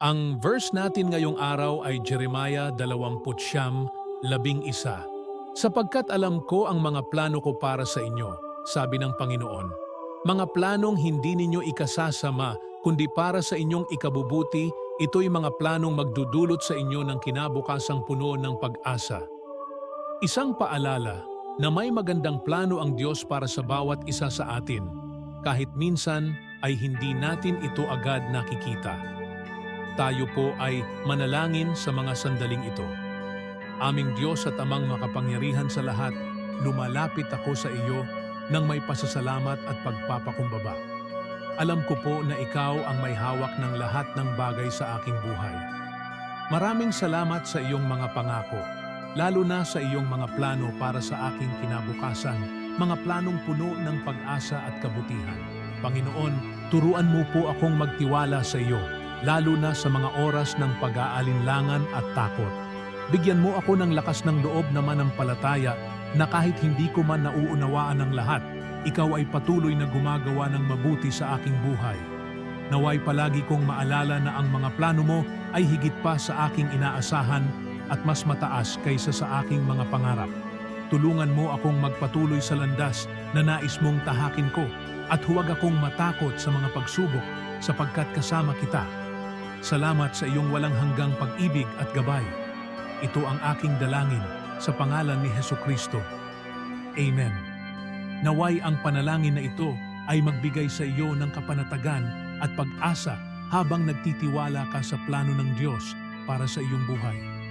Ang verse natin ngayong araw ay Jeremiah 29:11. Sapagkat alam ko ang mga plano ko para sa inyo, sabi ng Panginoon. Mga planong hindi ninyo ikasasama, kundi para sa inyong ikabubuti, ito'y mga planong magdudulot sa inyo ng kinabukasang puno ng pag-asa. Isang paalala na may magandang plano ang Diyos para sa bawat isa sa atin, kahit minsan ay hindi natin ito agad nakikita. Tayo po ay manalangin sa mga sandaling ito. Aming Diyos at Amang makapangyarihan sa lahat, lumalapit ako sa iyo ng may pasasalamat at pagpapakumbaba. Alam ko po na ikaw ang may hawak ng lahat ng bagay sa aking buhay. Maraming salamat sa iyong mga pangako, lalo na sa iyong mga plano para sa aking kinabukasan, mga planong puno ng pag-asa at kabutihan. Panginoon, turuan mo po akong magtiwala sa iyo, lalo na sa mga oras ng pag-aalinlangan at takot. Bigyan mo ako ng lakas ng loob na manampalataya na kahit hindi ko man nauunawaan ang lahat, ikaw ay patuloy na gumagawa ng mabuti sa aking buhay. Naway palagi kong maalala na ang mga plano mo ay higit pa sa aking inaasahan at mas mataas kaysa sa aking mga pangarap. Tulungan mo akong magpatuloy sa landas na nais mong tahakin ko at huwag akong matakot sa mga pagsubok sapagkat kasama kita. Salamat sa iyong walang hanggang pag-ibig at gabay. Ito ang aking dalangin sa pangalan ni Hesukristo. Amen. Naway ang panalangin na ito ay magbigay sa iyo ng kapanatagan at pag-asa habang nagtitiwala ka sa plano ng Diyos para sa iyong buhay.